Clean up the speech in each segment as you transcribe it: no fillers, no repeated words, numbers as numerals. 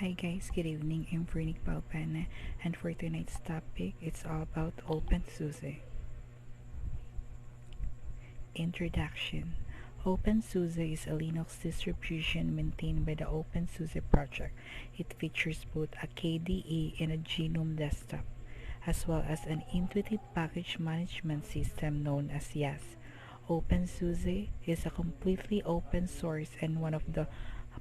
Hi guys, good evening. I'm Vernick Balpana, and for tonight's topic, it's all about OpenSUSE. Introduction. OpenSUSE is a Linux distribution maintained by the OpenSUSE project. It features both a KDE and a GNOME desktop, as well as an intuitive package management system known as YAS. OpenSUSE is a completely open source, and one of the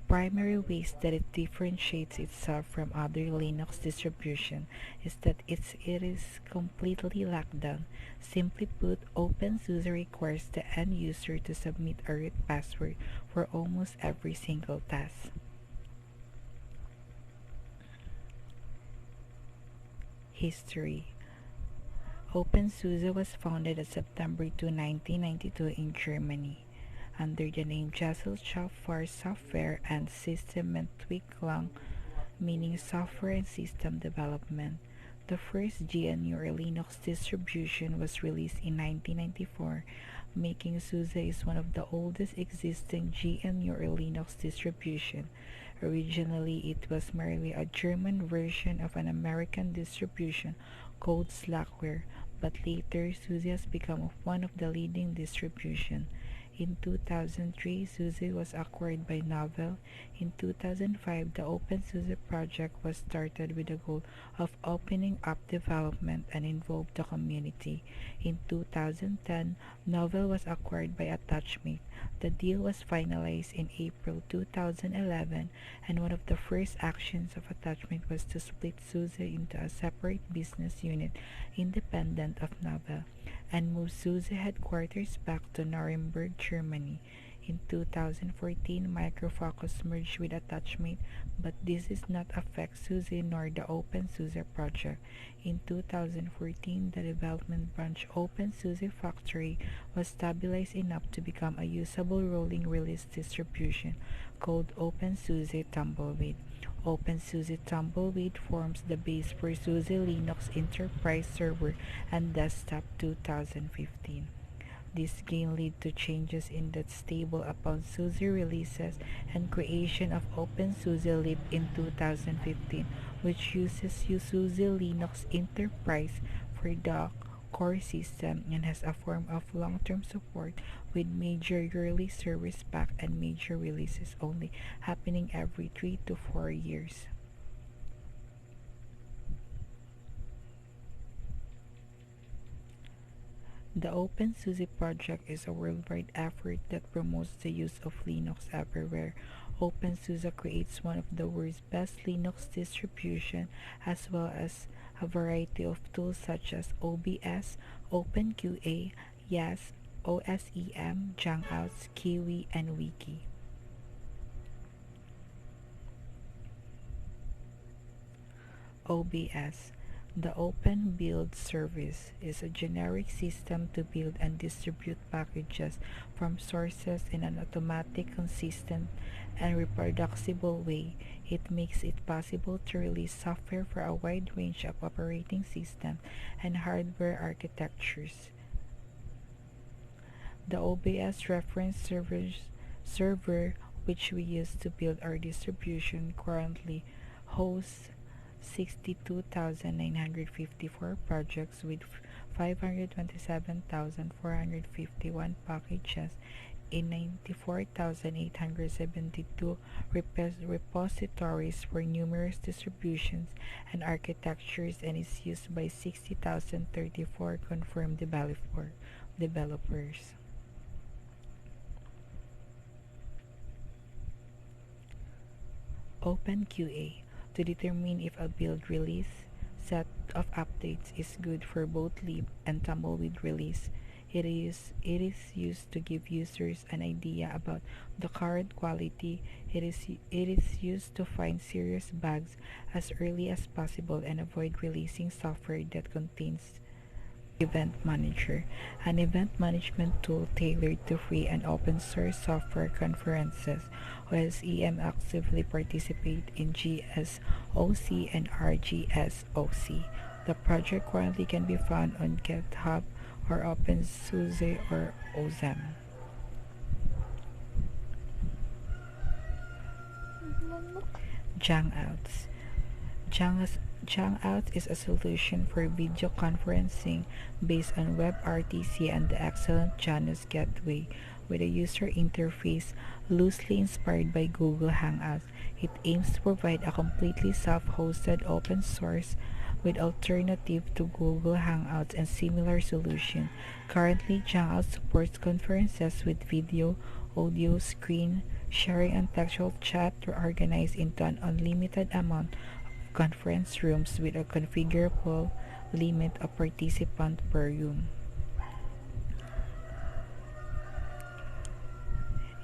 primary ways that it differentiates itself from other Linux distributions is that it is completely locked down. Simply put, OpenSUSE requires the end user to submit a root password for almost every single task. History. OpenSUSE was founded on September 2, 1992 in Germany under the name Gesellschaft für Software and Systementwicklung, meaning software and system development. The first GNU or Linux distribution was released in 1994, making SUSE one of the oldest existing GNU or Linux distribution. Originally, it was merely a German version of an American distribution called Slackware, but later SUSE has become one of the leading distributions. In 2003, SUSE was acquired by Novell. In 2005, the OpenSUSE project was started with the goal of opening up development and involve the community. In 2010, Novell was acquired by Attachmate. The deal was finalized in April 2011, and one of the first actions of Attachmate was to split SUSE into a separate business unit independent of Novell and move SUSE headquarters back to Nuremberg, Germany. In 2014, Micro Focus merged with Attachmate, but this does not affect SUSE nor the OpenSUSE project. In 2014, the development branch OpenSUSE Factory was stabilized enough to become a usable rolling release distribution called OpenSUSE Tumbleweed. OpenSUSE Tumbleweed forms the base for SUSE Linux Enterprise Server and Desktop 2015. This gain led to changes in the stable upon SUSE releases and creation of OpenSUSE Lib in 2015, which uses SUSE Linux Enterprise for the core system and has a form of long-term support with major yearly service pack and major releases only happening every 3 to 4 years. The OpenSUSE project is a worldwide effort that promotes the use of Linux everywhere. OpenSUSE creates one of the world's best Linux distribution as well as a variety of tools such as OBS, OpenQA, YAS, OSEM, Jangouts, Kiwi, and Wiki. OBS. The Open Build Service is a generic system to build and distribute packages from sources in an automatic, consistent, and reproducible way. It makes it possible to release software for a wide range of operating systems and hardware architectures. The OBS reference server, which we use to build our distribution, currently hosts 62,954 projects with 527,451 packages in 94,872 repositories for numerous distributions and architectures, and is used by 60,034 confirmed developers. OpenQA. To determine if a build release set of updates is good for both lib and tumbleweed release, it is used to give users an idea about the current quality. It is used to find serious bugs as early as possible and avoid releasing software that contains Event Manager, an event management tool tailored to free and open source software conferences. OSEM actively participate in GSOC and RGSOC. The project currently can be found on GitHub or OpenSUSE or OSEM. Hangouts. Hangouts is a solution for video conferencing based on WebRTC and the excellent Janus Gateway, with a user interface loosely inspired by Google Hangouts. It aims to provide a completely self-hosted open source with alternative to Google Hangouts and similar solution. Currently, Hangouts supports conferences with video, audio, screen sharing, and textual chat to organize into an unlimited amount of conference rooms with a configurable limit of participants per room.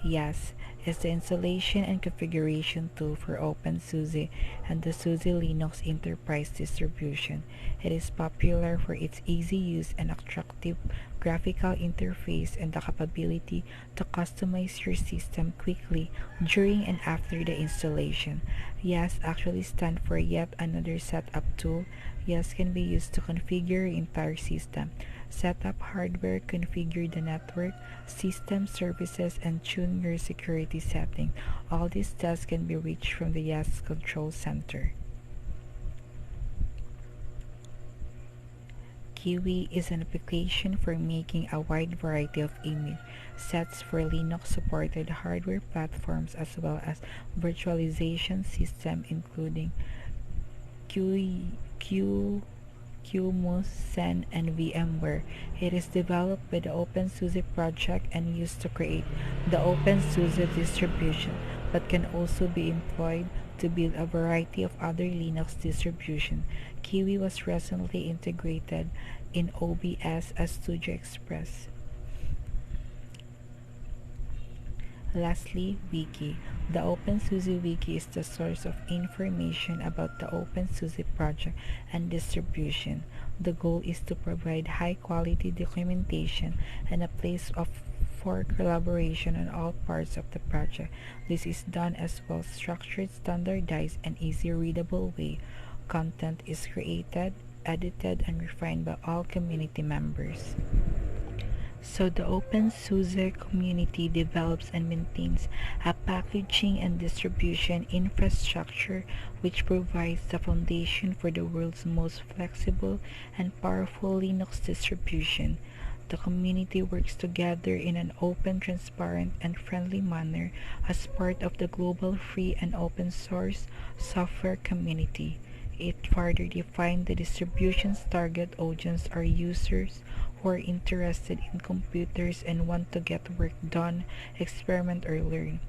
Yes, is the installation and configuration tool for OpenSUSE and the SUSE Linux Enterprise distribution. It is popular for its easy use and attractive graphical interface and the capability to customize your system quickly during and after the installation. YAS actually stands for Yet Another Setup Tool. YAS can be used to configure your entire system, set up hardware, configure the network, system services, and tune your security setting. All these tasks can be reached from the YAS Control Center. Kiwi is an application for making a wide variety of image sets for Linux-supported hardware platforms as well as virtualization system including QEMU, Zen, and VMware. It is developed by the OpenSUSE project and used to create the OpenSUSE distribution, but can also be employed to build a variety of other Linux distributions. Kiwi was recently integrated in OBS as Studio Express. Lastly, Wiki. The OpenSUSE Wiki is the source of information about the OpenSUSE project and distribution. The goal is to provide high-quality documentation and a place for collaboration on all parts of the project. This is done as well-structured, standardized, and easy-readable way. Content is created, edited, and refined by all community members. So the OpenSUSE community develops and maintains a packaging and distribution infrastructure which provides the foundation for the world's most flexible and powerful Linux distribution. The community works together in an open, transparent, and friendly manner as part of the global free and open source software community. It further defined the distribution's target audience are users who are interested in computers and want to get work done, experiment, or learn.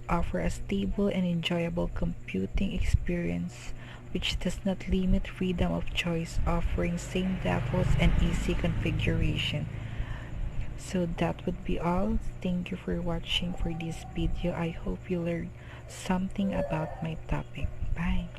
Offer a stable and enjoyable computing experience which does not limit freedom of choice, offering same defaults and easy configuration. So that would be all. Thank you for watching for this video. I hope you learned something about my topic. Bye.